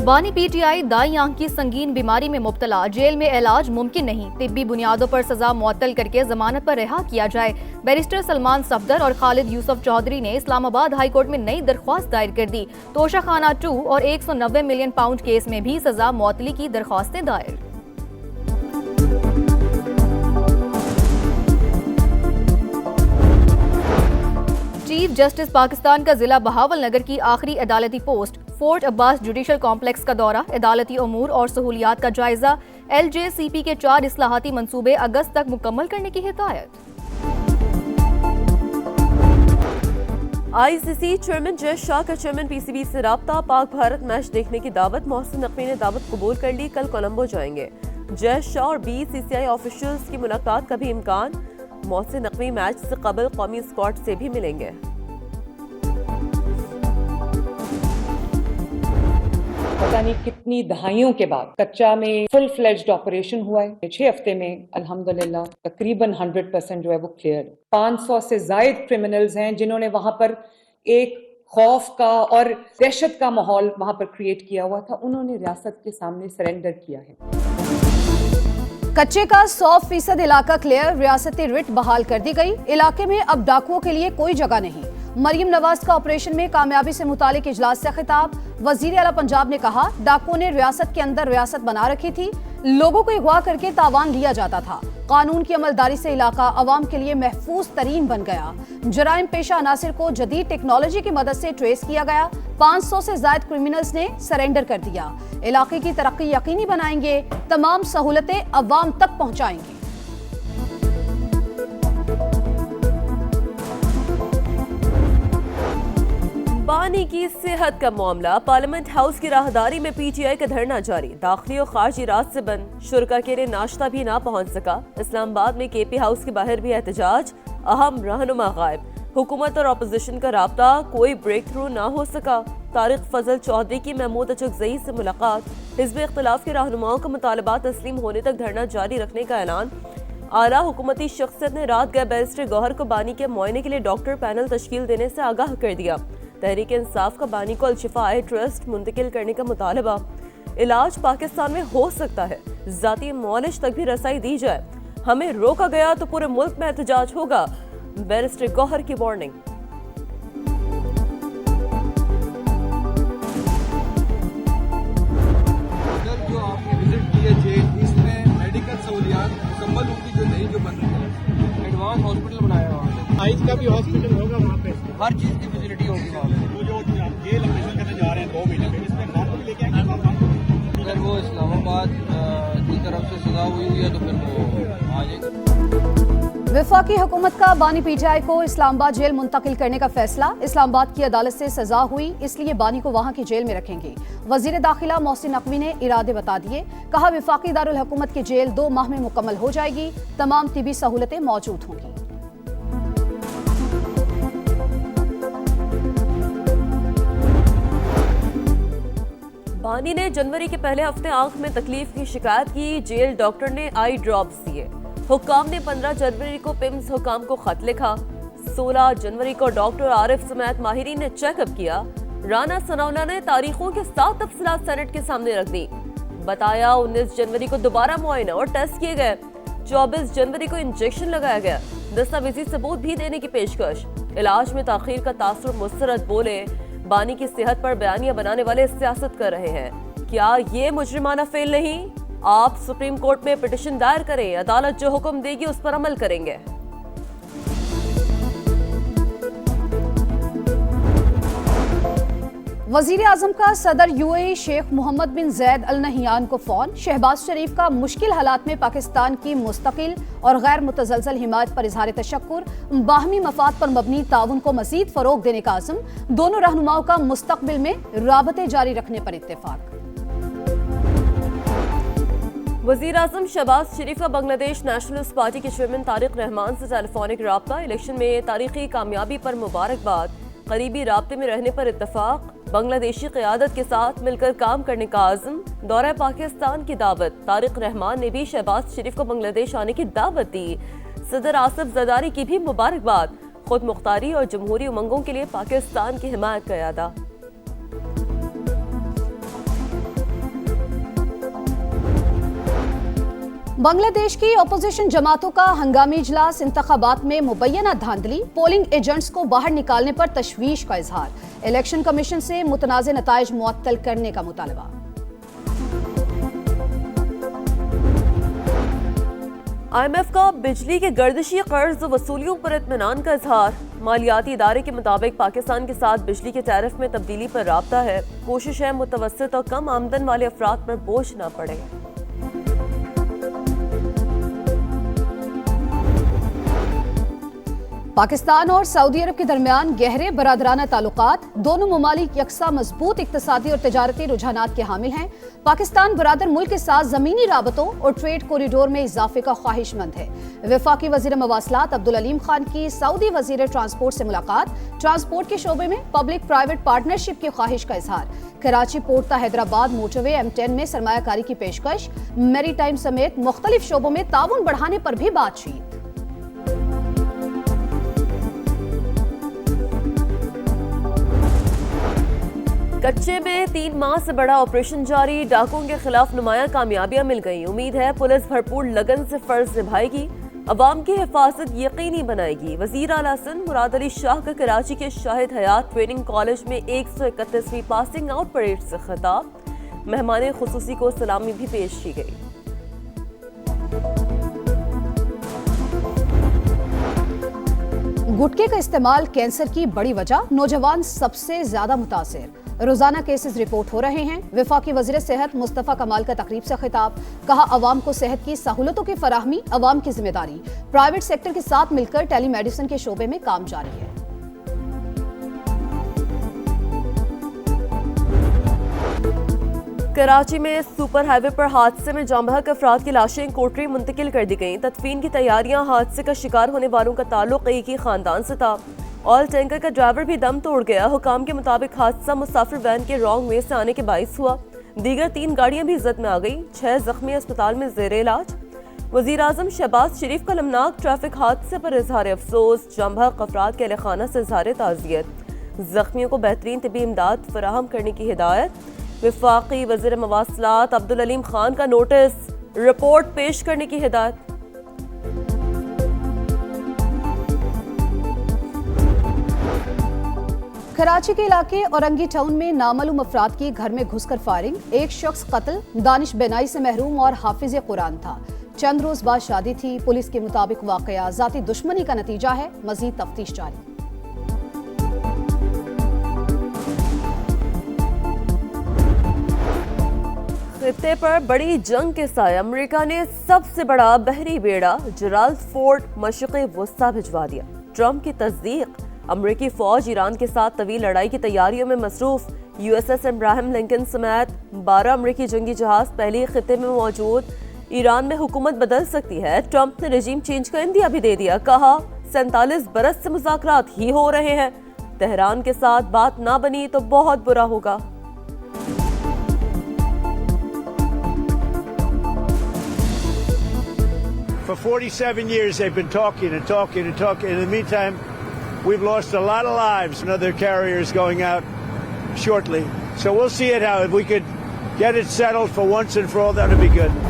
बानी पीटीआई दाई आंख की संगीन बीमारी में मुब्तला, जेल में इलाज मुमकिन नहीं, तिब्बी बुनियादों पर सजा मुअत्तल करके जमानत पर रिहा किया जाए। बैरिस्टर सलमान सफदर और खालिद यूसुफ चौधरी ने इस्लामाबाद हाई कोर्ट में नई दरख्वास्त दायर कर दी। तोशाखाना 2 और 190 मिलियन पाउंड केस में भी सजा मुअत्तली की दरख्वास्तें दायर। चीफ जस्टिस पाकिस्तान का जिला बहावल नगर की आखिरी अदालती post, fort Abbas judicial complex का दौरा, अदालती अमूर और सहूलियात का जायजा। LJCP के 4 इस्लाहाती मंसूबे अगस्त तक मुकम्मल करने की हिदायत। ICC चेयरमैन जय शाह का चेयरमैन PCB से राब्ता, पाक भारत मैच देखने की दावत। मोहसिन नकवी ने दावत कबूल कर ली, कल कोलंबो जाएंगे। जय शाह और BCCI ऑफिशियल्स की मुलाकात का भी इम्कान। मोहसिन नकवी मैच से कबल कौमी स्क्वाड से भी मिलेंगे। पता नहीं कितनी दहाइयों के बाद कच्चा में फुल फ्लेज्ड ऑपरेशन हुआ है। 6 हफ्ते में अल्हम्दुलिल्लाह तकरीबन 100% जो है वो क्लियर है। 500 से जायद क्रिमिनल्स हैं जिन्होंने वहां पर एक खौफ का और दहशत का माहौल वहां पर क्रिएट किया हुआ था, उन्होंने रियासत के सामने सरेंडर किया है। कच्चे का 100% इलाका क्लियर, रियासती रिट बहाल कर दी गई। इलाके में अब डाकुओं के लिए कोई जगह नहीं। मरियम नवाज का ऑपरेशन में कामयाबी से मुतालिक इजलास से खिताब। वजीर आला पंजाब ने कहा, डाकुओं ने रियासत के अंदर रियासत बना रखी थी, लोगों को अगवा करके तावान लिया जाता था। कानून की अमलदारी से इलाका अवाम के लिए महफूज तरीन बन गया। जराइम पेशा अनासिर को जदीद टेक्नोलॉजी की मदद से ट्रेस किया गया। 500 से ज्यादा क्रिमिनल्स ने सरेंडर कर दिया। इलाके की तरक्की यकीनी बनाएंगे, तमाम सहूलतें अवाम तक पहुंचाएंगे। बानी की सेहत का मामला, पार्लियामेंट हाउस की राहदारी में PTI का धरना जारी। दाखिली और खारजी रात से बंद, शुरका के लिए नाश्ता भी ना पहुंच सका। इस्लामाबाद में KP हाउस के बाहर भी एहतजाज, अहम रहनुमा गायब। हुकूमत और अपोजिशन का राब्ता, कोई ब्रेक थ्रू ना हो सका। तारिक फजल चौधरी की महमूद अचकजई से मुलाकात। हिज़्ब इख्तिलाफ के रहनुमाओं का मुतालबात तस्लीम होने तक धरना जारी रखने का ऐलान। आला हुकूमती शख्सियत ने रात गए बैरिस्टर गौहर को बानी के मुआयने के लिए डॉक्टर पैनल तश्कील देने से आगाह कर दिया। तहरीक इंसाफ का बानी को अल-शिफा आई ट्रस्ट मुंतकिल करने का मुतालबा। इलाज पाकिस्तान में हो सकता है, जाती मौलिश तक भी रसाई दी जाए। हमें रोका गया तो पूरे मुल्क में एहतजाज होगा, बैरिस्टर गौहर की वार्निंग। जो आपने विजिट की है जेल, इसमें मेडिकल सहूलियात मुकम्मल होगी जो नहीं, जो बन रही है। एडवांस हॉस्पिटल बनाया है वहाँ पे, आइज का भी हॉस्पिटल होगा वहाँ पे, हर चीज़ की फैसिलिटी होगी वहाँ पे। वो जो जेल ऑपरेशन करने जा रहे हैं 2 महीने में, इसमें खाना भी लेके आएंगे। अगर वो इस्लामाबाद की तरफ से सजा हुई है तो फिर वो आ जाएगा। वफाकी हुकूमत का बानी PTI को इस्लामाबाद जेल मुंतकिल करने का फैसला। इस्लामाबाद की अदालत से सजा हुई, इसलिए बानी को वहां की जेल में रखेंगे। वजीर दाखिला मोहसिन नकवी ने इरादे बता दिए। कहा, वफाकी दारुल हुकूमत की जेल 2 माह में मुकम्मल हो जाएगी, तमाम तिबी सहूलतें मौजूद होंगी। बानी ने जनवरी के पहले हफ्ते आंख में तकलीफ की शिकायत की। जेल डॉक्टर ने आई ड्रॉप्स दिए। हुक्काम ने 15 जनवरी को पिम्स हुक्काम को खत लिखा। 16 जनवरी को डॉक्टर आरिफ समेत माहिरीन ने चेकअप किया। राना सनाउल्लाह ने तारीखों के 7 तफसीलात सेनेट के सामने रख दी। बताया 19 जनवरी को दोबारा मुआयना और टेस्ट किए गए। 24 जनवरी को इंजेक्शन लगाया गया। दस्तावेजी सबूत भी देने की पेशकश। इलाज में ताखीर का तासुर मुस्तरद। बोले, बानी की सेहत पर बयानियां बनाने वाले सियासत कर रहे हैं। क्या ये मुजरिमाना फेल नहीं? आप सुप्रीम कोर्ट में पिटिशन दायर करें, अदालत जो हुक्म देगी उस पर अमल करेंगे। वजीर आजम का सदर UAE शेख मोहम्मद बिन जैद अल नहियान को फोन। शहबाज शरीफ का मुश्किल हालात में पाकिस्तान की मुस्तकिल और गैर मुतजलसल हिमायत पर इजहार तशक्कुर। बाहमी मफाद पर मबनी ताउन को मजीद फरोग देने का आज़म। दोनों रहनुमाओं का मुस्तकबिल में राबते जारी रखने पर इत्तेफाक। वजीर आजम शहबाज शरीफ का बांग्लादेश नेशनलिस्ट पार्टी के चेयरमैन तारिक रहमान से टेलीफोनिक राब्ता। इलेक्शन में तारीखी कामयाबी पर मुबारकबाद। करीबी राब्ते में रहने पर इत्तफाक। बांग्लादेशी क़यादत के साथ मिलकर काम करने का आज़म। दौरा पाकिस्तान की दावत। तारिक रहमान ने भी शहबाज शरीफ को बांग्लादेश आने की दावत दी। सदर आसिफ जरदारी की भी मुबारकबाद। खुद मुख्तारी और जमहूरी उमंगों के लिए पाकिस्तान की हिमायत का इरादा। बांग्लादेश की अपोजिशन जमातों का हंगामी इजलास, इंतखाबात में मुबैना धांधली, पोलिंग एजेंट्स को बाहर निकालने पर तशवीश का इजहार, इलेक्शन कमीशन से मुतनाज़ नताइज मुअत्तल करने का मुतालबा। IMF का बिजली के गर्दिशी कर्ज वसूलियों पर इत्मीनान का इजहार, मालियाती इदारे के मुताबिक पाकिस्तान के साथ बिजली के टैरिफ में तब्दीली पर राब्ता है, कोशिश है मुतवस्सित और कम आमदन वाले अफराद पर बोझ न पड़े। पाकिस्तान और सऊदी अरब के दरमियान गहरे बरादराना ताल्लुकात, दोनों ममालिक यकसा मजबूत इक्तसादी और तिजारती रुझानात के हामिल हैं। पाकिस्तान बरादर मुल्क के साथ ज़मीनी राबतों और ट्रेड कॉरिडोर में इजाफे का ख्वाहिशमंद है। वफाकी वजीर मवासलात अब्दुल अलीम खान की सऊदी वजीर ट्रांसपोर्ट से मुलाकात, ट्रांसपोर्ट के शोबे में पब्लिक प्राइवेट पार्टनरशिप की ख्वाहिश का इजहार। कराची पोर्ट ता हैदराबाद मोटरवे M10 में सरमायाकारी की पेशकश, मेरी टाइम समेत मुख्तलिफ शोबों में ताउन बढ़ाने पर भी बातचीत। कच्चे में 3 माह से बड़ा ऑपरेशन जारी, डाकुओं के खिलाफ नुमाया कामयाबियां मिल गई। उम्मीद है पुलिस भरपूर लगन से फर्ज निभाएगी, अवाम की हिफाजत यकीनी बनाएगी। वजीर आला सिंध मुराद अली शाह का कराची के शाहिद हयात ट्रेनिंग कॉलेज में 131वीं पासिंग आउट परेड से खिताब, मेहमान खुसूसी को सलामी भी पेश की गई। गुटखे का इस्तेमाल कैंसर की बड़ी वजह, नौजवान सबसे ज्यादा मुतासिर। रोजाना केसेस रिपोर्ट हो रहे हैं। वफाकी वजीर सेहत मुस्तफा कमाल का तकरीब से खिताब, कहा अवाम को सेहत की सहूलतों की फराहमी अवाम की जिम्मेदारी। प्राइवेट सेक्टर के साथ मिलकर टेली मेडिसिन के शोबे में काम जारी है। कराची में सुपर हाईवे पर हादसे में जाँ बहक अफराद की लाशें कोटरी मुंतकिल कर दी गईं। तदफीन की तैयारियां, हादसे का शिकार होने वालों का ताल्लुक एक ही खानदान से था। ऑयल टैंकर का ड्राइवर भी दम तोड़ गया। हुकाम के मुताबिक हादसा मुसाफिर वैन के रॉन्ग वे से आने के बाइस हुआ। दीगर 3 गाड़ियां भी जद में आ गई। 6 जख्मी अस्पताल में जेर इलाज। वजीर आजम शहबाज शरीफ का लमनाक ट्रैफिक हादसे पर इजहार अफसोस, जाँ बहक अफराद के अहलखाना से इजहार ताज़ियत। जख्मियों को बेहतरीन तबी इमदाद फराहम करने की हिदायत। वफाकी वज़ीर मवासलात अब्दुल अलीम खान का नोटिस, रिपोर्ट पेश करने की हिदायत। कराची के इलाके औरंगी टाउन में नामालूम अफराद की घर में घुसकर फायरिंग, एक शख्स कत्ल, दानिश बेनाई से महरूम और हाफिज कुरान था। चंद रोज बाद शादी थी। पुलिस के मुताबिक वाकया जाती दुश्मनी का नतीजा है, मजीद तफ्तीश जारी। खित्ते पर बड़ी जंग के साए अमेरिका ने सबसे बड़ा बहरी बेड़ा जराल्ड फोर्ड मशरिक़ वस्ता भिजवा दिया। ट्रंप की तस्दीक, अमेरिकी फौज ईरान के साथ तवील लड़ाई की तैयारियों में मसरूफ। USS इब्राहिम लिंकन समेत 12 अमेरिकी जंगी जहाज पहले ही खित्ते में मौजूद। ईरान में हुकूमत बदल सकती है, ट्रंप ने रजीम चेंज का इंदिया भी दे दिया। कहा 47 बरस से मुज़ाकरात ही हो रहे हैं, तेहरान के साथ बात ना बनी तो बहुत बुरा होगा। For 47 years they've been talking and talking and talking. In the meantime, we've lost a lot of lives. Another carrier is going out shortly. So we'll see it how. If we could get it settled for once and for all, that would be good.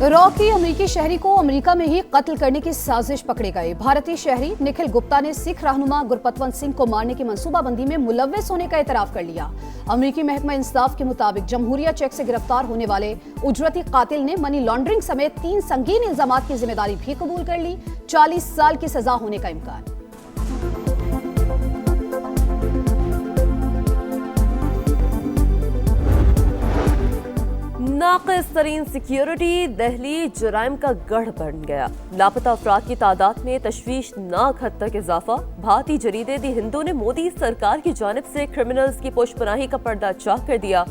Raw की अमेरिकी शहरी को America में ही कत्ल करने की साजिश पकड़े गए। भारतीय शहरी निखिल गुप्ता ने सिख रहनुमा गुरपतवंत सिंह को मारने की मंसूबाबंदी में मुलव्वस होने का एतराफ कर लिया। अमेरिकी महकमा इंसाफ के मुताबिक जमहूरिया चेक से गिरफ्तार होने वाले उजरती कातिल ने मनी लॉन्ड्रिंग समेत 3 संगीन इल्जामात की जिम्मेदारी भी कबूल कर ली। 40 साल की सजा होने का इम्कान। नाक़िस तरीन सिक्योरिटी दिल्ली जराइम का गढ़ बन गया। लापता अफराद की तादाद में तशवीशनाक हद तक इजाफा। भारतीय जरीदे दी हिंदू ने मोदी सरकार की जानिब से क्रिमिनल्स की पोशपनाही का पर्दा चाक कर दिया।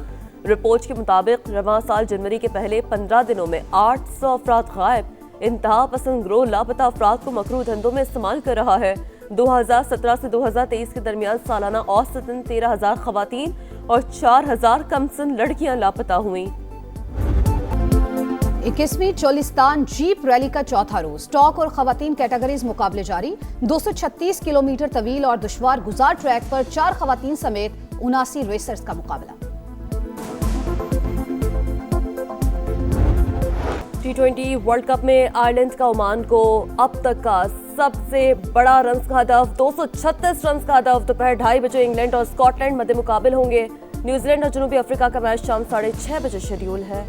रिपोर्ट के मुताबिक रवां साल जनवरी के पहले 15 दिनों में 800 अफराद गायब। इंतहा पसंद ग्रोह लापता अफराद को मकरू धंधों में इस्तेमाल कर रहा है। 2017 से 2023 के दरमियान सालाना औसतन 13,000 खवातीन और 4,000 कमसन लड़कियां लापता हुई। 21वीं चोलिस्तान जीप रैली का चौथा रोज स्टॉक और खवातीन कैटेगरीज मुकाबले जारी। 236 किलोमीटर तवील और दुश्वार गुजार ट्रैक पर 4 खवातीन समेत 79 रेसर्स का मुकाबला। T20 वर्ल्ड कप में आयरलैंड का ओमान को अब तक का सबसे बड़ा रन्स का हदफ 236 रन्स का हदफ। दोपहर 2:30 बजे इंग्लैंड और स्कॉटलैंड मध्य मुकाबिल होंगे। न्यूजीलैंड और जनूबी अफ्रीका का मैच शाम 6:30 बजे शेड्यूल है।